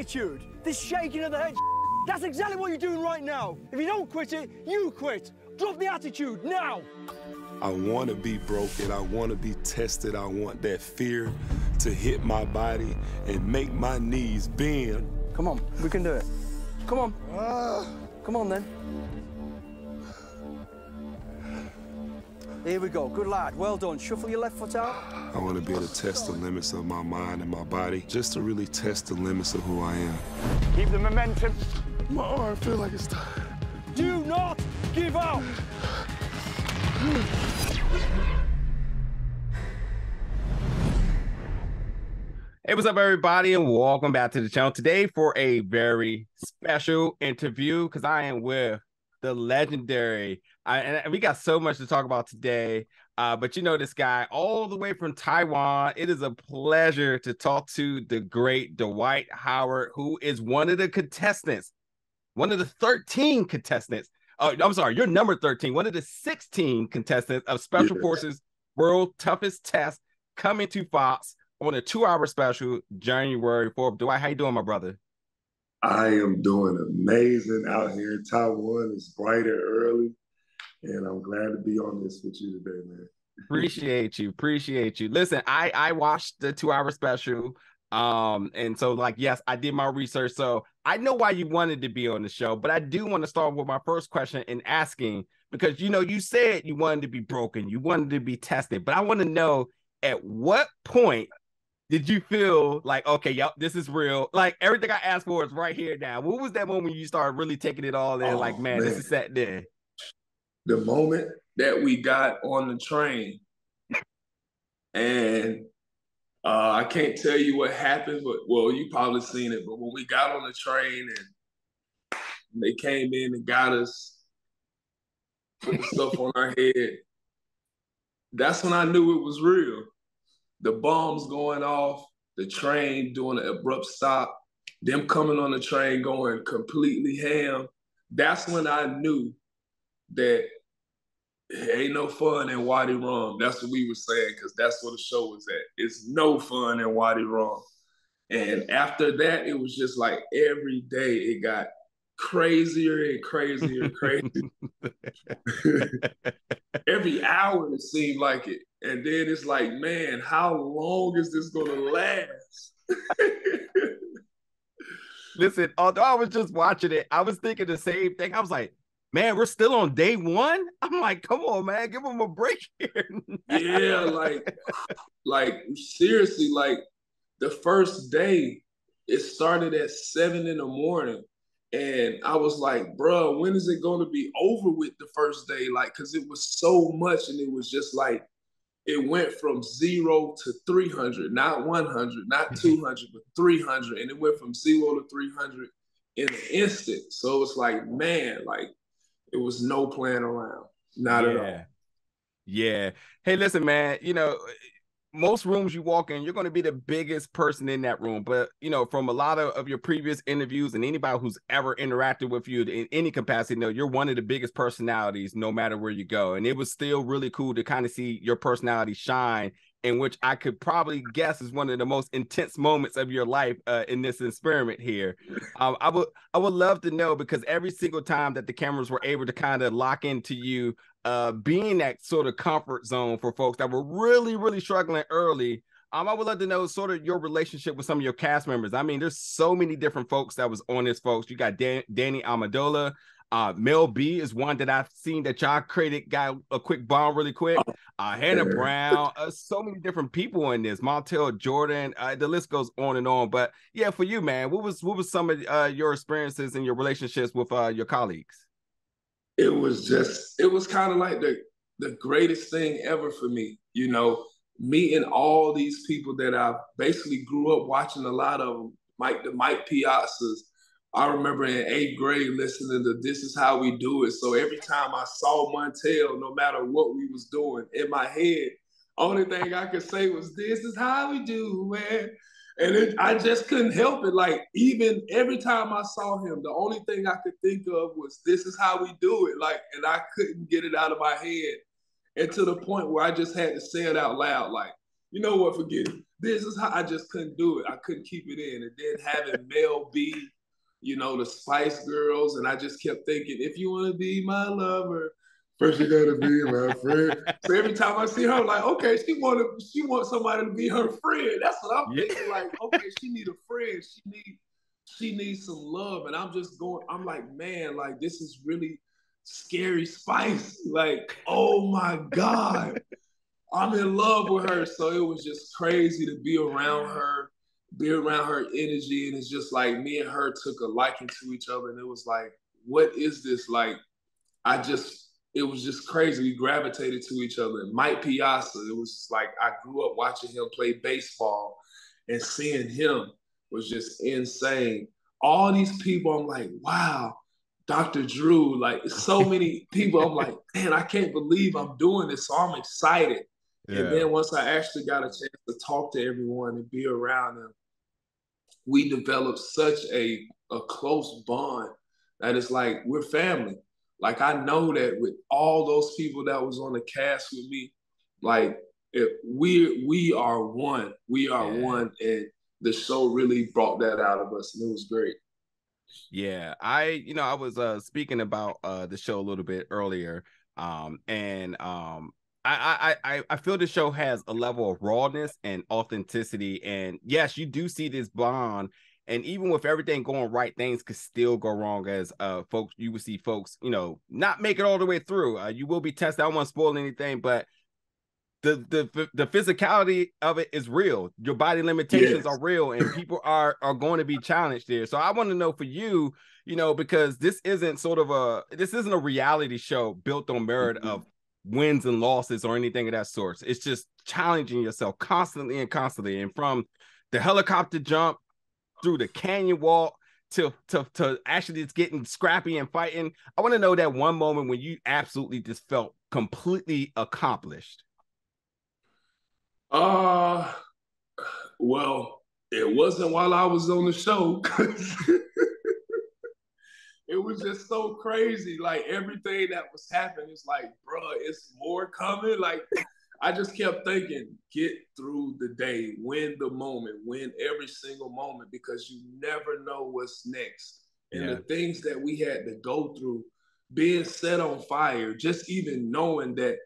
attitude, this shaking of the head, that's exactly what you're doing right now. If you don't quit it, you quit. Drop the attitude now. I want to be broken. I want to be tested. I want that fear to hit my body and make my knees bend. Come on, we can do it. Come on. Come on then. Here we go. Good lad. Well done. Shuffle your left foot out. I want to be able to test the limits of my mind and my body, just to really test the limits of who I am. Keep the momentum. My arm feels like it's tired. Do not give up. Hey, what's up, everybody, and welcome back to the channel today for a very special interview because I am with the legendary, and we got so much to talk about today, but you know this guy all the way from Taiwan. It is a pleasure to talk to the great Dwight Howard, who is one of the contestants, one of the 13 contestants. Oh, I'm sorry, you're number 13, one of the 16 contestants of Special Forces World Toughest Test coming to Fox on a 2-hour special January 4th. Dwight, how you doing, my brother? I am doing amazing out here in Taiwan. It's brighter early, and I'm glad to be on this with you today, man. Appreciate you. Listen, I watched the 2-hour special, and so, like, yes, I did my research, so I know why you wanted to be on the show, but I do want to start with my first question and asking, because, you know, you said you wanted to be broken, you wanted to be tested, but I want to know, at what point did you feel like, okay, yep, this is real? Like, everything I asked for is right here now. What was that moment you started really taking it all in? Like, man, this is set there. The moment that we got on the train, and I can't tell you what happened, but, well, you probably seen it, but when we got on the train and they came in and got us, put the stuff on our head, that's when I knew it was real. The bombs going off, the train doing an abrupt stop, them coming on the train going completely ham. That's when I knew that ain't no fun in Wadi Rum. That's what we were saying, because that's where the show was at. It's no fun in Wadi Rum. And after that, it was just like every day it got crazier and crazier and crazier. Every hour it seemed like it. And then it's like, man, how long is this gonna last? Listen, although I was just watching it, I was thinking the same thing. I was like, man, we're still on day one? I'm like, come on, man, give them a break here. Yeah, like seriously, like the first day, it started at 7 in the morning. And I was like, bro, when is it going to be over with the first day? Like, because it was so much, and it was just like, it went from 0 to 300, not 100, not 200, but 300. And it went from 0 to 300 in an instant. So it's like, man, like, it was no playing around. Not at all. Yeah. Hey, listen, man, you know, most rooms you walk in, you're going to be the biggest person in that room. But, you know, from a lot of your previous interviews and anybody who's ever interacted with you in any capacity, you know, you're one of the biggest personalities no matter where you go. And it was still really cool to kind of see your personality shine, in which I could probably guess is one of the most intense moments of your life in this experiment here. I would love to know, because every single time that the cameras were able to kind of lock into you, being that sort of comfort zone for folks that were really, really struggling early, I would love to know sort of your relationship with some of your cast members. I mean, there's so many different folks that was on this, folks. You got Danny Amendola. Mel B is one that I've seen that y'all created, got a quick bomb really quick. Hannah Brown, so many different people in this. Montel Jordan, the list goes on and on. But yeah, for you, man, what was some of your experiences and your relationships with your colleagues? It was kind of like the greatest thing ever for me, you know, meeting all these people that I basically grew up watching a lot of them, the Mike Piazzas. I remember in 8th grade listening to This Is How We Do It. So every time I saw Montel, no matter what we was doing, in my head, only thing I could say was, this is how we do it. And I just couldn't help it. Like, even every time I saw him, the only thing I could think of was, this is how we do it. Like, and I couldn't get it out of my head. And to the point where I just had to say it out loud. Like, You know what? Forget it. This is how I just couldn't do it. I couldn't keep it in. And then having Mel B, you know, the Spice Girls, and I just kept thinking, if you want to be my lover, first you gotta be my friend. So every time I see her, I'm like, okay, she wants somebody to be her friend. That's what I'm thinking. Like, okay, she need a friend. She needs some love. And I'm like, man, like this is really scary Spice. Like, oh my God. I'm in love with her. So it was just crazy to be around her energy. And it's just like me and her took a liking to each other. And it was like, what is this? Like, it was just crazy. We gravitated to each other. And Mike Piazza, it was like, I grew up watching him play baseball, and seeing him was just insane. All these people, I'm like, wow. Dr. Drew, like so many people, I'm like, man, I can't believe I'm doing this. So I'm excited. Yeah. And then once I actually got a chance to talk to everyone and be around them, we developed such a close bond that it's like we're family. Like I know that with all those people that was on the cast with me, like we are one. We are one, and the show really brought that out of us, and it was great. Yeah, I was speaking about the show a little bit earlier, I feel the show has a level of rawness and authenticity, and yes, you do see this bond, and even with everything going right, things could still go wrong. As folks, you will see folks, not make it all the way through. You will be tested. I don't want to spoil anything, but the physicality of it is real. Your body limitations are real, and people are going to be challenged there. So I want to know for you, because this isn't a reality show built on merit of wins and losses or anything of that sort. It's just challenging yourself constantly. And from the helicopter jump through the canyon walk to actually just getting scrappy and fighting. I want to know that one moment when you absolutely just felt completely accomplished. Well, it wasn't while I was on the show. It was just so crazy. Like everything that was happening, it's like, bro, it's more coming. Like I just kept thinking, get through the day, win the moment, win every single moment, because you never know what's next. And the things that we had to go through, being set on fire, just even knowing that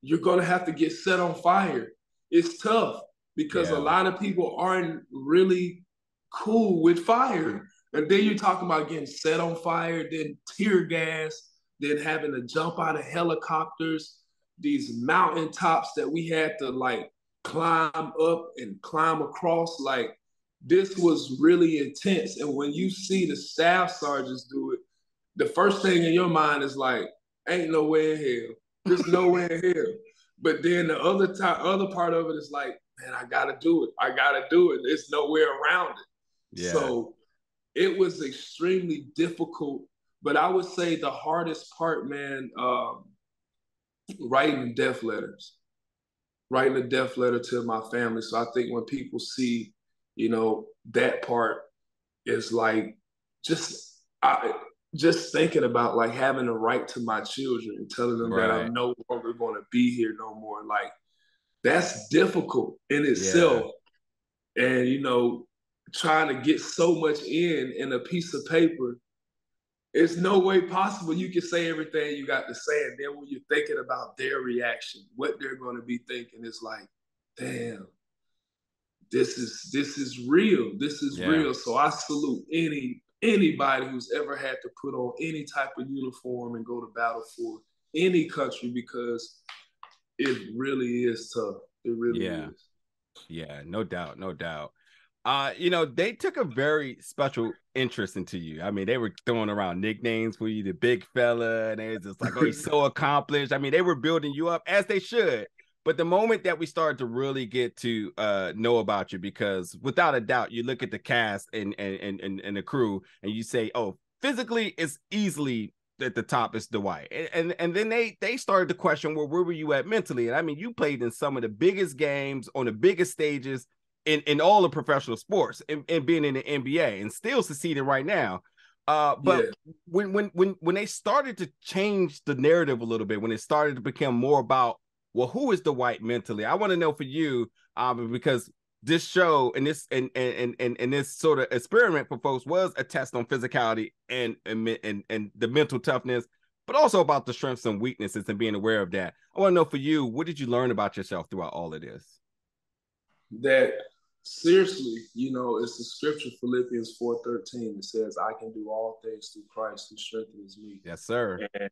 you're going to have to get set on fire. It's tough because a lot of people aren't really cool with fire. And then you're talking about getting set on fire, then tear gas, then having to jump out of helicopters, these mountaintops that we had to like climb up and climb across. Like this was really intense. And when you see the staff sergeants do it, the first thing in your mind is like, ain't no way in hell. There's no way in hell. But then the other part of it is like, man, I gotta do it. I gotta do it. There's nowhere around it. Yeah. So it was extremely difficult. But I would say the hardest part, man, writing death letters. Writing a death letter to my family. So I think when people see, that part is like just thinking about like having to write to my children and telling them that I'm no longer going to be here no more. Like that's difficult in itself. And, trying to get so much in a piece of paper, it's no way possible you can say everything you got to say. And then when you're thinking about their reaction, what they're going to be thinking, is like, damn, this is real. This is real. So I salute anybody who's ever had to put on any type of uniform and go to battle for any country, because it really is tough. It really is. Yeah, no doubt. They took a very special interest into you. I mean, they were throwing around nicknames for you, the big fella, and they was just like, oh, he's so accomplished. I mean, they were building you up as they should. But the moment that we started to really get to know about you, because without a doubt, you look at the cast and the crew, and you say, oh, physically, it's easily at the top is Dwight. And then they started to question, well, where were you at mentally? And I mean, you played in some of the biggest games on the biggest stages in all the professional sports, and being in the NBA and still succeeding right now. But when they started to change the narrative a little bit, when it started to become more about well, who is Dwight mentally? I want to know for you, because this show and this sort of experiment for folks was a test on physicality and the mental toughness, but also about the strengths and weaknesses and being aware of that. I want to know for you, what did you learn about yourself throughout all of this? That seriously, you know, it's the scripture, Philippians 4:13. It says, I can do all things through Christ who strengthens me. Yes, sir. And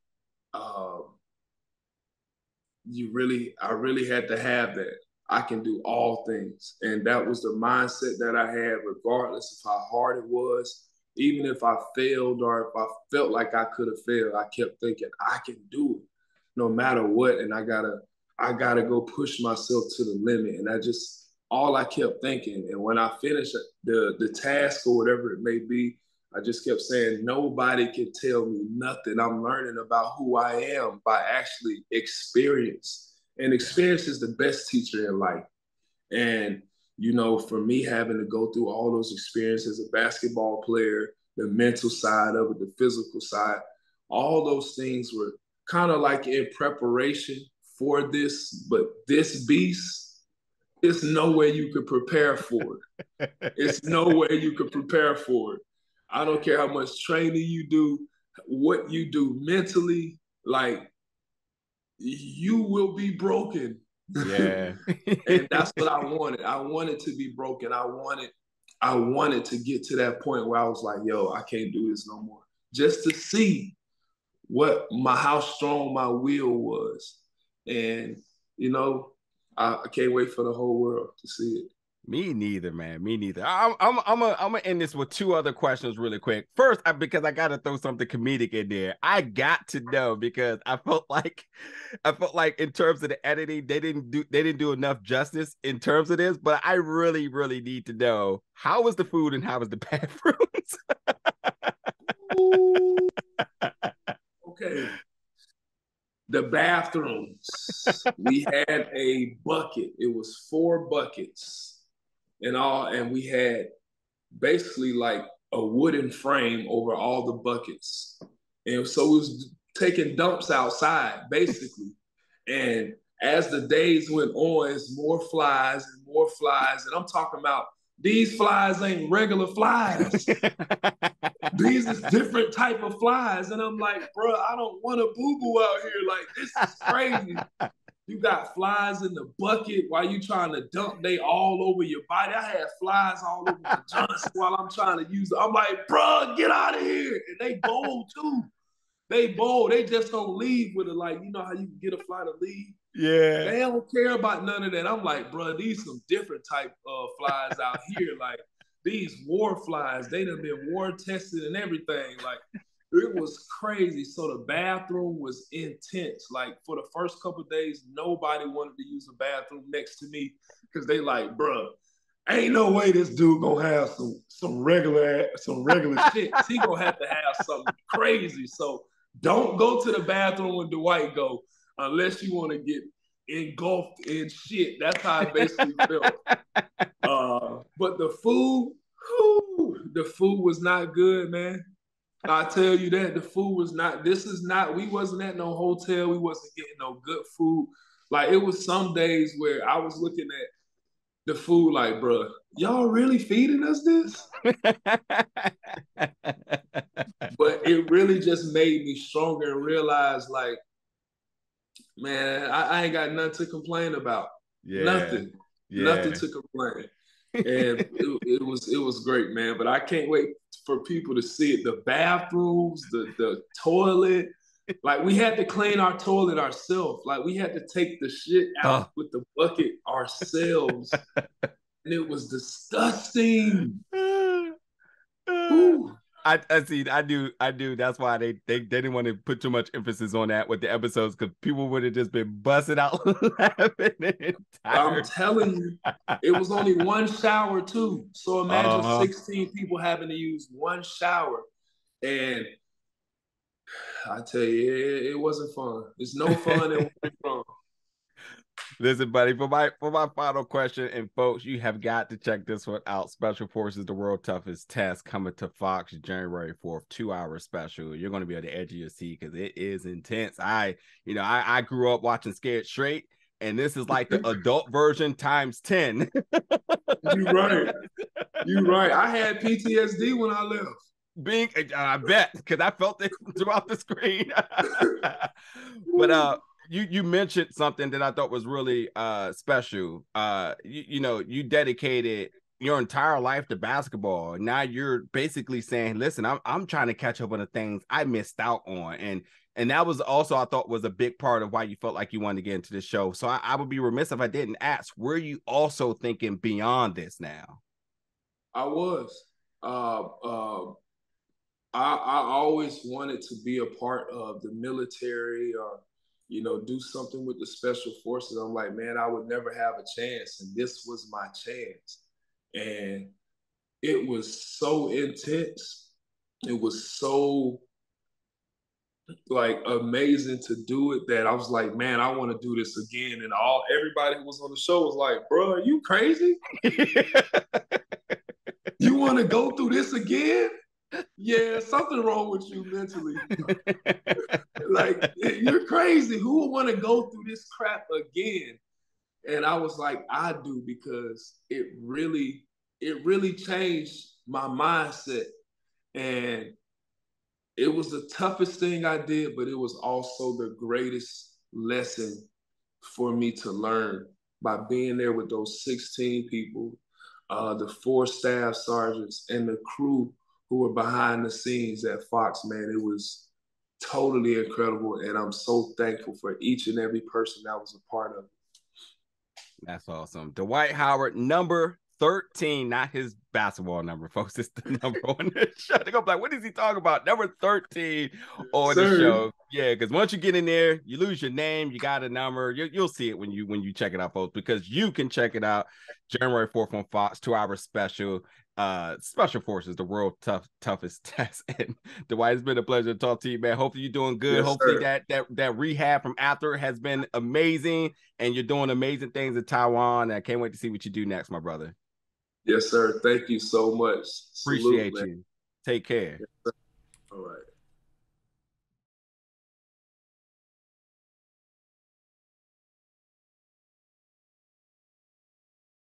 I really had to have that. I can do all things. And that was the mindset that I had, regardless of how hard it was. Even if I failed or if I felt like I could have failed, I kept thinking I can do it no matter what. And I gotta go push myself to the limit. And all I kept thinking. And when I finished the task or whatever it may be, I just kept saying, nobody can tell me nothing. I'm learning about who I am by actually experience. And experience is the best teacher in life. And, you know, for me, having to go through all those experiences as a basketball player, the mental side of it, the physical side, all those things were kind of like in preparation for this. But this beast, it's nowhere you could prepare for it. It's nowhere you could prepare for it. I don't care how much training you do, what you do mentally, like, you will be broken. Yeah. And that's what I wanted. I wanted to be broken. I wanted to get to that point where I was like, yo, I can't do this no more. Just to see how strong my will was. And, you know, I can't wait for the whole world to see it. Me neither, man. Me neither. I'm gonna end this with two other questions really quick. First, because I gotta throw something comedic in there. I got to know, because I felt like in terms of the editing, they didn't do enough justice in terms of this. But I really, really need to know, how was the food and how was the bathrooms? Okay. The bathrooms. We had a bucket. It was 4 buckets. And we had basically like a wooden frame over all the buckets. And so we was taking dumps outside, basically. And as the days went on, it's more flies and more flies. And I'm talking about, these flies ain't regular flies. These is different type of flies. And I'm like, bro, I don't want to boo-boo out here. Like, this is crazy. You got flies in the bucket while you trying to dump. They all over your body. I had flies all over my joints while I'm trying to use it. I'm like, bro, get out of here. And they bold too. They bold. They just don't leave with it. Like, you know how you can get a fly to leave? Yeah. They don't care about none of that. I'm like, bro, these some different type of flies out here. Like, these war flies, they done been war tested and everything. Like, it was crazy. So the bathroom was intense. Like, for the first couple of days, nobody wanted to use a bathroom next to me, because they like, bro, ain't no way this dude gonna have some regular shit. He gonna have to have something crazy. So don't go to the bathroom when Dwight go, unless you want to get engulfed in shit. That's how I basically felt. But the food was not good, man. I tell you that. The food was not, we wasn't at no hotel. We wasn't getting no good food. Like, it was some days where I was looking at the food like, bro, y'all really feeding us this? But it really just made me stronger and realize, like, man, I ain't got nothing to complain about. Yeah. Nothing. Yeah. Nothing to complain. And it was great, man. But I can't wait for people to see it. The bathrooms, the toilet. Like, we had to clean our toilet ourselves. Like, we had to take the shit out with the bucket ourselves. And it was disgusting. I see. I do. That's why they didn't want to put too much emphasis on that with the episodes, because people would have just been busted out laughing. I'm telling you, it was only one shower too. So imagine 16 people having to use one shower, and I tell you, it wasn't fun. It's no fun. It wasn't fun. Listen, buddy, for my final question, and folks, you have got to check this one out. Special Forces, the World's Toughest Test, coming to Fox January 4th, 2-hour special. You're going to be on the edge of your seat, because it is intense. I grew up watching Scared Straight, and this is like the adult version times 10. You're right. You're right. I had PTSD when I left. I bet, because I felt it throughout the screen. But you mentioned something that I thought was really special. You dedicated your entire life to basketball. Now you're basically saying, listen, I'm trying to catch up on the things I missed out on. And that was also, I thought, was a big part of why you felt like you wanted to get into the show. So I would be remiss if I didn't ask, were you also thinking beyond this now? I was. I always wanted to be a part of the military or, do something with the special forces. I'm like, man, I would never have a chance. And this was my chance. And it was so intense. It was so amazing to do it that I was like, man, I want to do this again. And everybody who was on the show was like, bro, are you crazy? You want to go through this again? Yeah, something wrong with you mentally. Like, you're crazy. Who would want to go through this crap again? And I was like, I do, because it really changed my mindset. And it was the toughest thing I did, but it was also the greatest lesson for me to learn by being there with those 16 people, the 4 staff sergeants, and the crew who were behind the scenes at Fox. Man, it was totally incredible. And I'm so thankful for each and every person that was a part of it. That's awesome. Dwight Howard, number 13, not his basketball number, folks. It's the number on the show. They go like, what is he talking about? Number 13 on the show. Yeah, because once you get in there, you lose your name, you got a number. You'll see it when you check it out, folks, because you can check it out January 4th on Fox, 2-hour special. Special Forces, the world toughest test. And Dwight, it's been a pleasure to talk to you, man. Hopefully you're doing good. Yes, hopefully sir. that rehab from after has been amazing, and you're doing amazing things in Taiwan. And I can't wait to see what you do next, my brother. Yes, sir. Thank you so much. Appreciate Salute, you. Take care. Yes,